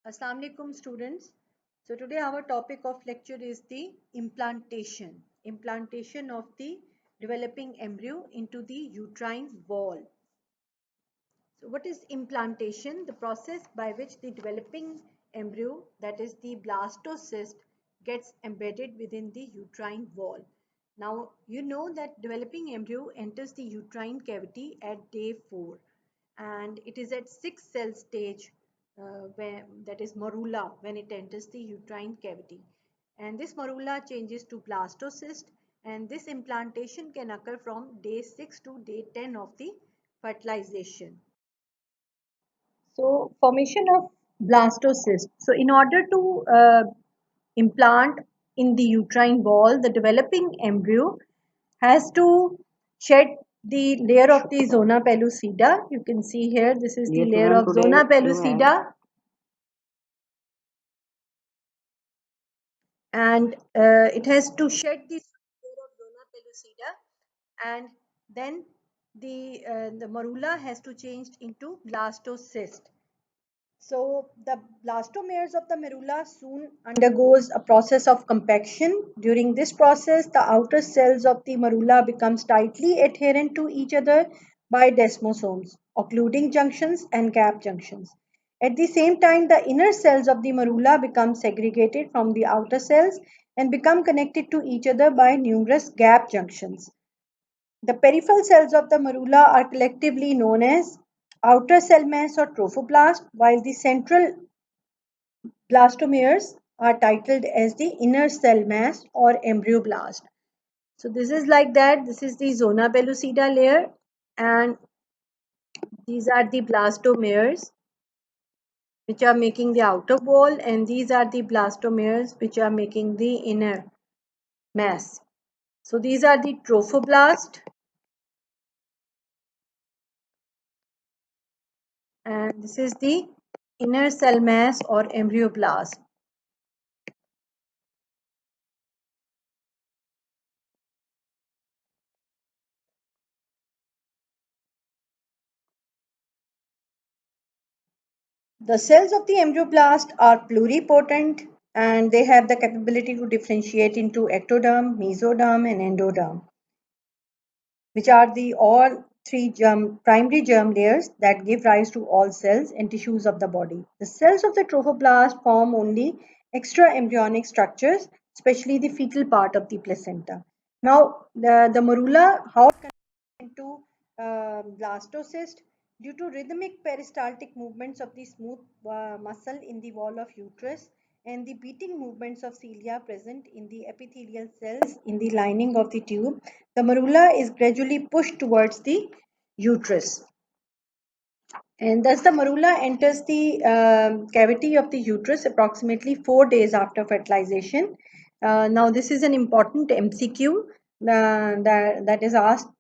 Assalamu alaikum students. So today our topic of lecture is the implantation of the developing embryo into the uterine wall. So what is implantation? The process by which the developing embryo, that is the blastocyst, gets embedded within the uterine wall. Now you know that developing embryo enters the uterine cavity at day 4 and it is at 6 cell stage where that is morula when it enters the uterine cavity, and this morula changes to blastocyst, and this implantation can occur from day 6 to day 10 of the fertilization. So formation of blastocyst. So in order to implant in the uterine wall, the developing embryo has to shed the layer of the zona pellucida. You can see here, this is the layer of zona pellucida, and it has to shed the layer of zona pellucida, and then the morula has to change into blastocyst. So the blastomeres of the morula soon undergoes a process of compaction. During this process, the outer cells of the morula becomes tightly adherent to each other by desmosomes, occluding junctions and gap junctions. At the same time, the inner cells of the morula become segregated from the outer cells and become connected to each other by numerous gap junctions. The peripheral cells of the morula are collectively known as outer cell mass or trophoblast, while the central blastomeres are titled as the inner cell mass or embryoblast. So this is like that. This is the zona pellucida layer, and these are the blastomeres which are making the outer wall, and these are the blastomeres which are making the inner mass. So these are the trophoblast, and this is the inner cell mass or embryoblast. The cells of the embryoblast are pluripotent, and they have the capability to differentiate into ectoderm, mesoderm, and endoderm, which are the all three primary germ layers that give rise to all cells and tissues of the body. The cells of the trophoblast form only extra embryonic structures, especially the fetal part of the placenta. Now, the morula, how it converts into blastocyst due to rhythmic peristaltic movements of the smooth muscle in the wall of uterus and the beating movements of cilia present in the epithelial cells in the lining of the tube, the morula is gradually pushed towards the uterus. And thus the morula enters the cavity of the uterus approximately 4 days after fertilization. Now this is an important MCQ that is asked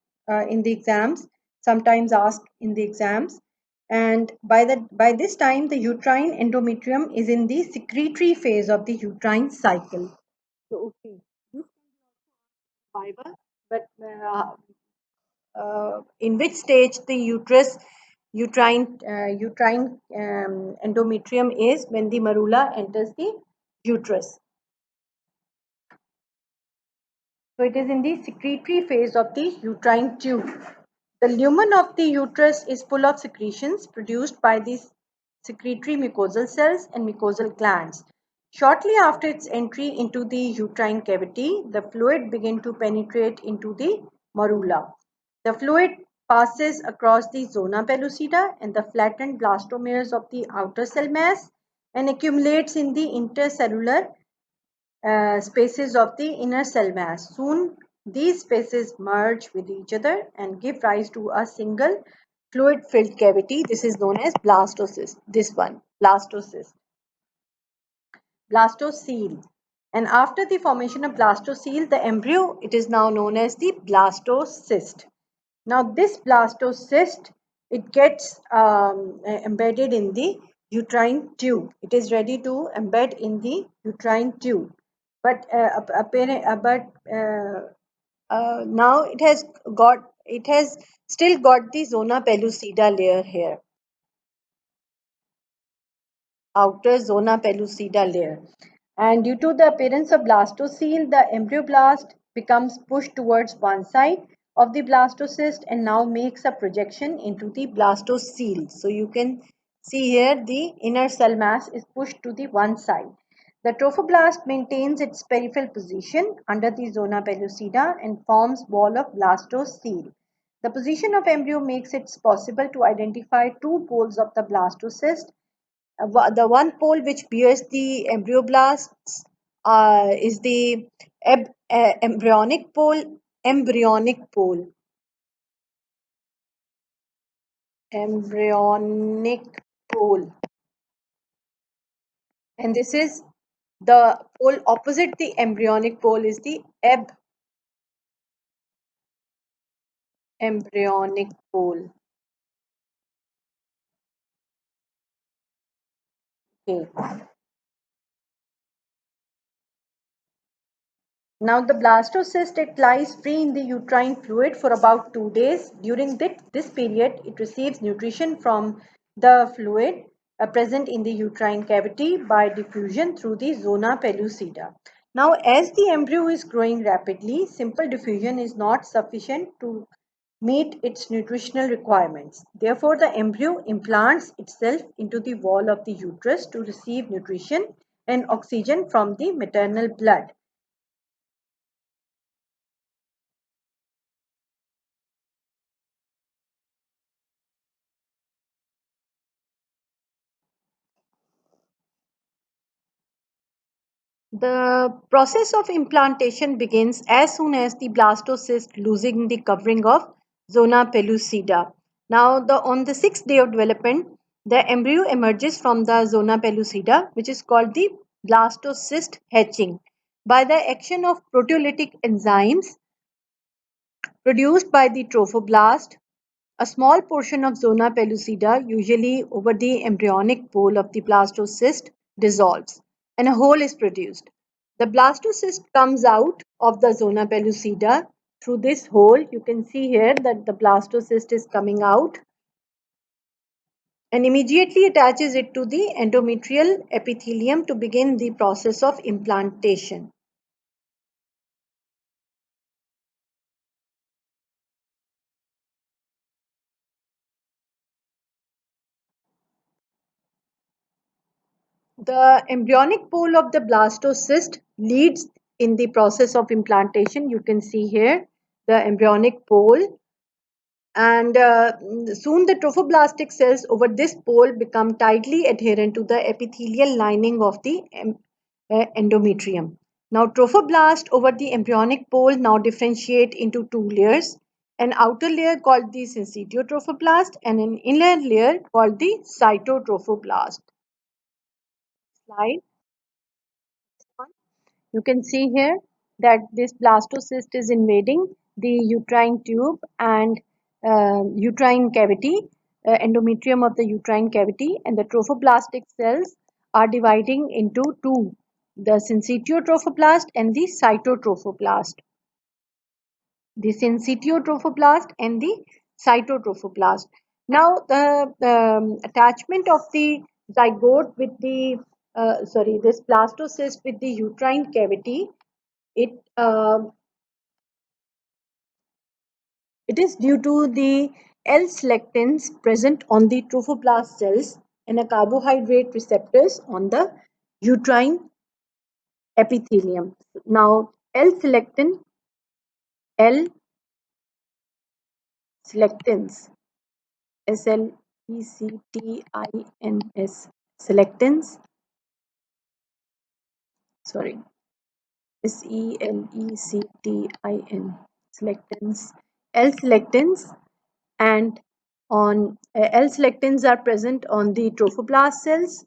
in the exams, sometimes asked in the exams. And by this time, the uterine endometrium is in the secretory phase of the uterine cycle. So, okay, this fiber, but in which stage the uterine endometrium is when the morula enters the uterus. So it is in the secretory phase of the uterine tube. The lumen of the uterus is full of secretions produced by the secretory mucosal cells and mucosal glands. Shortly after its entry into the uterine cavity, the fluid begins to penetrate into the morula. The fluid passes across the zona pellucida and the flattened blastomeres of the outer cell mass and accumulates in the intercellular spaces of the inner cell mass. Soon, these spaces merge with each other and give rise to a single fluid-filled cavity. This is known as blastocyst. This one, blastocyst. Blastocele. And after the formation of blastocele, the embryo, it is now known as the blastocyst. Now, this blastocyst, it gets embedded in the uterine tube. It is ready to embed in the uterine tube, but now it has still got the zona pellucida layer here. outer zona pellucida layer. And due to the appearance of blastocele, the embryoblast becomes pushed towards one side of the blastocyst and now makes a projection into the blastocele. So you can see here the inner cell mass is pushed to the one side. The trophoblast maintains its peripheral position under the zona pellucida and forms wall of blastocele. The position of embryo makes it possible to identify two poles of the blastocyst. The one pole which bears the embryoblasts is the embryonic pole, embryonic pole, embryonic pole, and this is the pole opposite the embryonic pole is the embryonic pole. Okay. Now the blastocyst, it lies free in the uterine fluid for about 2 days. During this period, it receives nutrition from the fluid present in the uterine cavity by diffusion through the zona pellucida. Now, as the embryo is growing rapidly, simple diffusion is not sufficient to meet its nutritional requirements. Therefore, the embryo implants itself into the wall of the uterus to receive nutrition and oxygen from the maternal blood. The process of implantation begins as soon as the blastocyst losing the covering of zona pellucida. Now, on the sixth day of development, the embryo emerges from the zona pellucida, which is called the blastocyst hatching. By the action of proteolytic enzymes produced by the trophoblast, a small portion of zona pellucida, usually over the embryonic pole of the blastocyst, dissolves and a hole is produced. The blastocyst comes out of the zona pellucida through this hole. You can see here that the blastocyst is coming out and immediately attaches it to the endometrial epithelium to begin the process of implantation. The embryonic pole of the blastocyst leads in the process of implantation. You can see here the embryonic pole, and soon the trophoblastic cells over this pole become tightly adherent to the epithelial lining of the endometrium. Now, trophoblast over the embryonic pole now differentiate into two layers: an outer layer called the syncytiotrophoblast and an inner layer called the cytotrophoblast. Slide. You can see here that this blastocyst is invading the uterine tube and uterine cavity, endometrium of the uterine cavity, and the trophoblastic cells are dividing into two, the syncytiotrophoblast and the cytotrophoblast. The syncytiotrophoblast and the cytotrophoblast. Now, the attachment of the zygote with the this blastocyst with the uterine cavity, it uh, it is due to the L-selectins present on the trophoblast cells and a carbohydrate receptors on the uterine epithelium. Now, L-selectins, S-L-E-C-T-I-N-S, selectins, sorry, S-E-L-E-C-T-I-N, selectins, L-selectins, and on L-selectins are present on the trophoblast cells,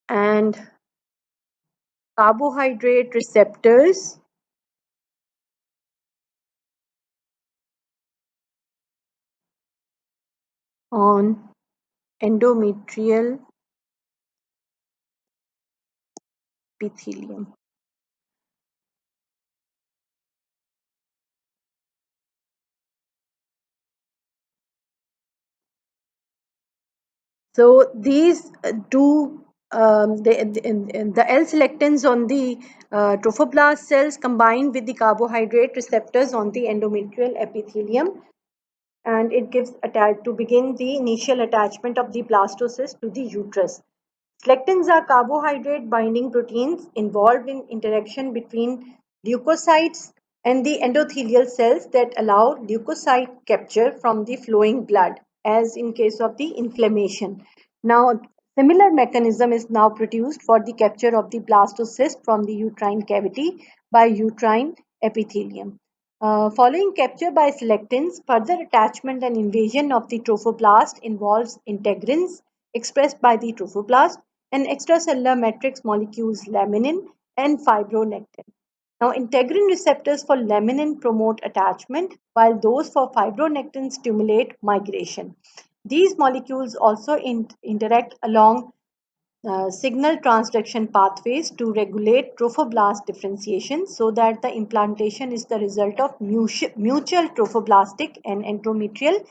and carbohydrate receptors on endometrial epithelium. So these do the L-selectins on the trophoblast cells combine with the carbohydrate receptors on the endometrial epithelium, and it gives to begin the initial attachment of the blastocyst to the uterus. Lectins are carbohydrate binding proteins involved in interaction between leukocytes and the endothelial cells that allow leukocyte capture from the flowing blood, as in case of the inflammation. Now, similar mechanism is now produced for the capture of the blastocyst from the uterine cavity by uterine epithelium. Following capture by selectins, further attachment and invasion of the trophoblast involves integrins expressed by the trophoblast and extracellular matrix molecules laminin and fibronectin. Now, integrin receptors for laminin promote attachment, while those for fibronectin stimulate migration. These molecules also interact along signal transduction pathways to regulate trophoblast differentiation so that the implantation is the result of mutual trophoblastic and endometrial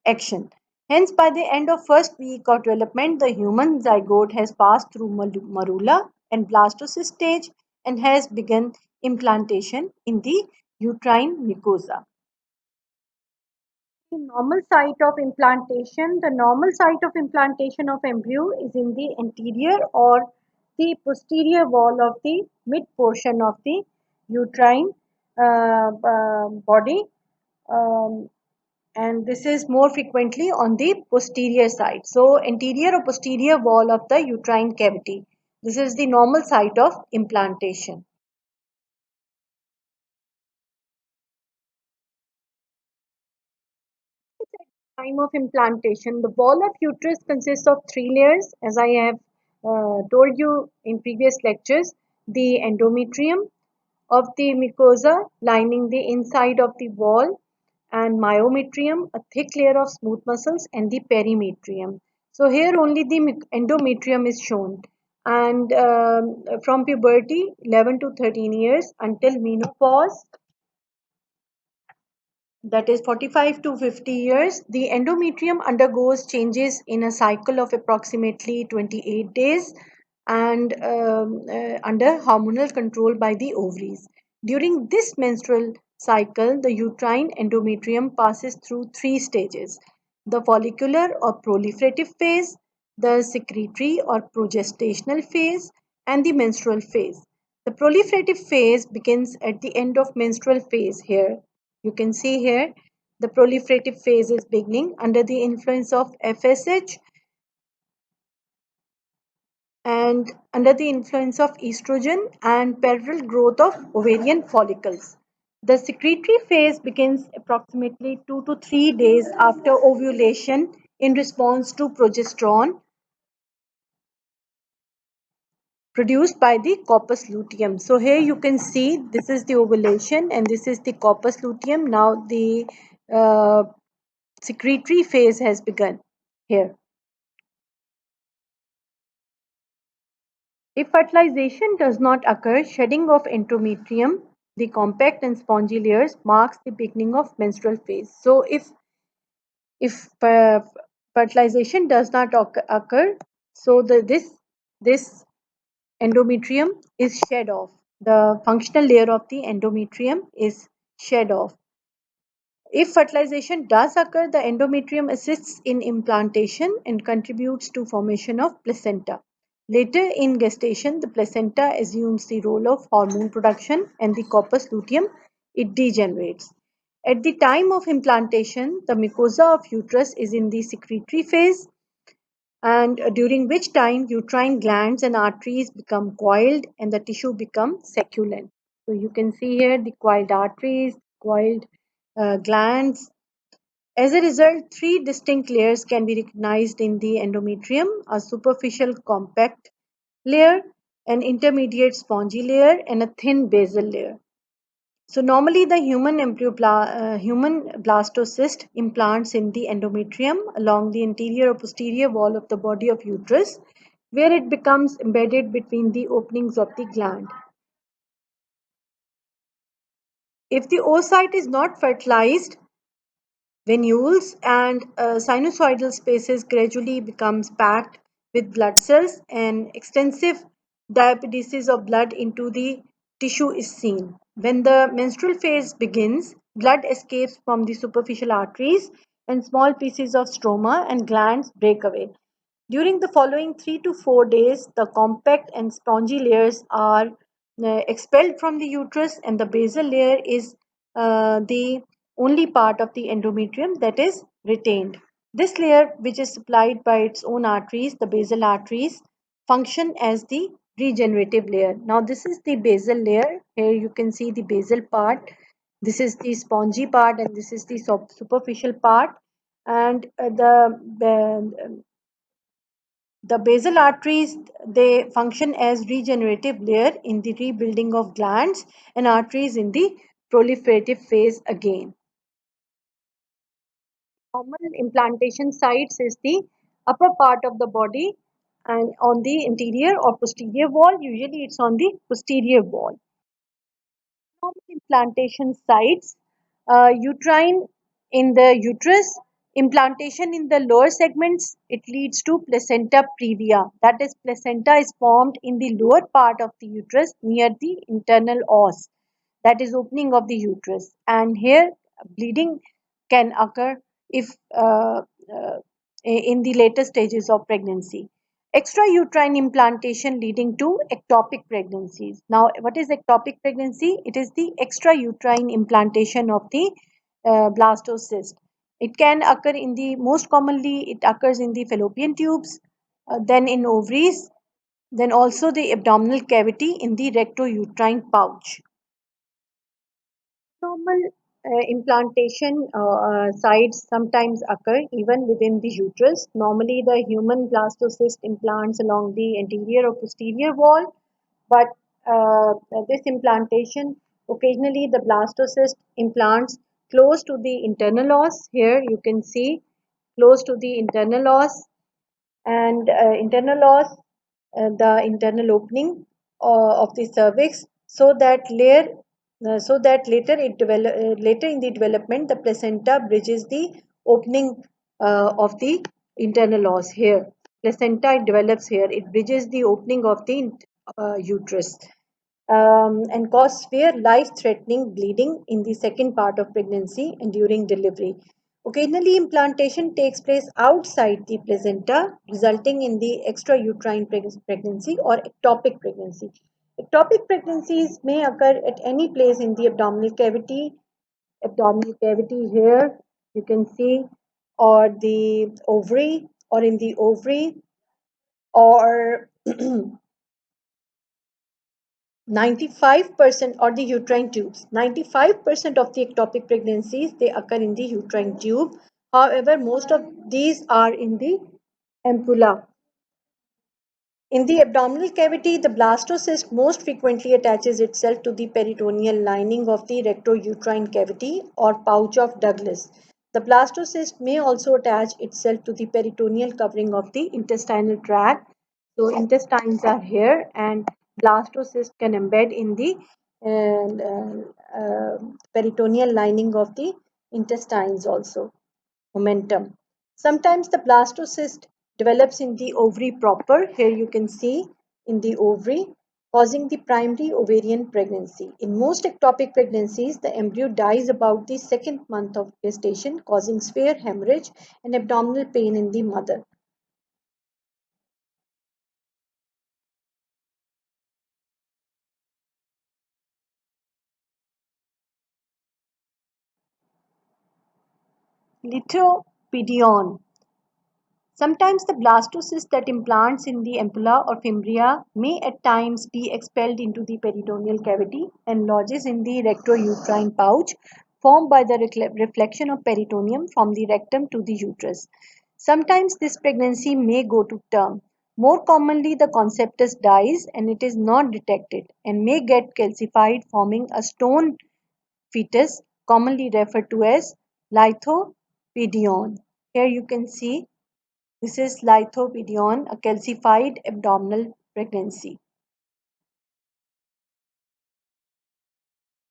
action. Hence, by the end of first week of development, the human zygote has passed through marula and blastocyst stage and has begun implantation in the uterine mucosa. The normal site of implantation. The normal site of implantation of embryo is in the anterior or the posterior wall of the mid portion of the uterine body, um, and this is more frequently on the posterior side. So, anterior or posterior wall of the uterine cavity. This is the normal site of implantation. Time of implantation, the wall of uterus consists of three layers, as I have told you in previous lectures. The endometrium of the mucosa lining the inside of the wall, and myometrium, a thick layer of smooth muscles, and the perimetrium. So here only the endometrium is shown, and from puberty 11 to 13 years until menopause, that is 45 to 50 years, the endometrium undergoes changes in a cycle of approximately 28 days and under hormonal control by the ovaries. During this menstrual cycle, the uterine endometrium passes through three stages: the follicular or proliferative phase, the secretory or progestational phase, and the menstrual phase. The proliferative phase begins at the end of menstrual phase. Here you can see here the proliferative phase is beginning under the influence of FSH and under the influence of estrogen and parallel growth of ovarian follicles. The secretory phase begins approximately 2 to 3 days after ovulation in response to progesterone produced by the corpus luteum. So here you can see this is the ovulation and this is the corpus luteum. Now the uh, secretory phase has begun here. If fertilization does not occur, shedding of endometrium, the compact and spongy layers, marks the beginning of menstrual phase. So if fertilization does not occur, so this endometrium is shed off. The functional layer of the endometrium is shed off. If fertilization does occur, the endometrium assists in implantation and contributes to formation of placenta. Later in gestation, the placenta assumes the role of hormone production and the corpus luteum it degenerates. At the time of implantation, the mucosa of uterus is in the secretory phase, and during which time uterine glands and arteries become coiled and the tissue becomes succulent. So you can see here the coiled arteries, coiled glands. As a result, three distinct layers can be recognized in the endometrium: a superficial compact layer, an intermediate spongy layer, and a thin basal layer. So normally the human blastocyst implants in the endometrium along the anterior or posterior wall of the body of uterus, where it becomes embedded between the openings of the gland. If the oocyte is not fertilized, venules and sinusoidal spaces gradually becomes packed with blood cells and extensive diapedesis of blood into the tissue is seen. When the menstrual phase begins, blood escapes from the superficial arteries and small pieces of stroma and glands break away. During the following 3 to 4 days, the compact and spongy layers are expelled from the uterus, and the basal layer is the only part of the endometrium that is retained. This layer, which is supplied by its own arteries, the basal arteries, function as the regenerative layer. Now, this is the basal layer. Here you can see the basal part. This is the spongy part, and this is the superficial part. And the basal arteries, they function as regenerative layer in the rebuilding of glands and arteries in the proliferative phase again. Common implantation sites is the upper part of the body and on the interior or posterior wall. Usually it's on the posterior wall. Common implantation sites, uterine in the uterus, implantation in the lower segments, it leads to placenta previa. That is, placenta is formed in the lower part of the uterus near the internal os, that is opening of the uterus. And here bleeding can occur if in the later stages of pregnancy. Extrauterine implantation leading to ectopic pregnancies. Now, what is ectopic pregnancy? It is the extrauterine implantation of the blastocyst. It can occur in the, most commonly, it occurs in the fallopian tubes, then in ovaries, then also the abdominal cavity in the rectouterine pouch. Normal implantation sites sometimes occur even within the uterus. Normally, the human blastocyst implants along the anterior or posterior wall, but this implantation, occasionally the blastocyst implants close to the internal os. Here you can see close to the internal os, and internal os, the internal opening of the cervix, so that layer so that later in the development the placenta bridges the opening of the internal os. Here placenta develops, here it bridges the opening of the uterus, and cause severe life-threatening bleeding in the second part of pregnancy and during delivery. Occasionally, implantation takes place outside the placenta, resulting in the extrauterine pregnancy or ectopic pregnancy. Ectopic pregnancies may occur at any place in the abdominal cavity here, you can see, or the ovary, or in the ovary, or 95% or the uterine tubes. 95% of the ectopic pregnancies, they occur in the uterine tube. However, most of these are in the ampulla. In the abdominal cavity, the blastocyst most frequently attaches itself to the peritoneal lining of the rectouterine cavity or pouch of Douglas. The blastocyst may also attach itself to the peritoneal covering of the intestinal tract. So intestines are here, and blastocyst can embed in the peritoneal lining of the intestines also. Momentum. Sometimes the blastocyst develops in the ovary proper. Here you can see in the ovary, causing the primary ovarian pregnancy. In most ectopic pregnancies, the embryo dies about the second month of gestation, causing severe hemorrhage and abdominal pain in the mother. Litopedion. Sometimes the blastocyst that implants in the ampulla or fimbria may at times be expelled into the peritoneal cavity and lodges in the rectouterine pouch formed by the reflection of peritoneum from the rectum to the uterus. Sometimes this pregnancy may go to term. More commonly, the conceptus dies and it is not detected and may get calcified, forming a stone fetus, commonly referred to as lithopedion. Here you can see this is lithopedion, a calcified abdominal pregnancy.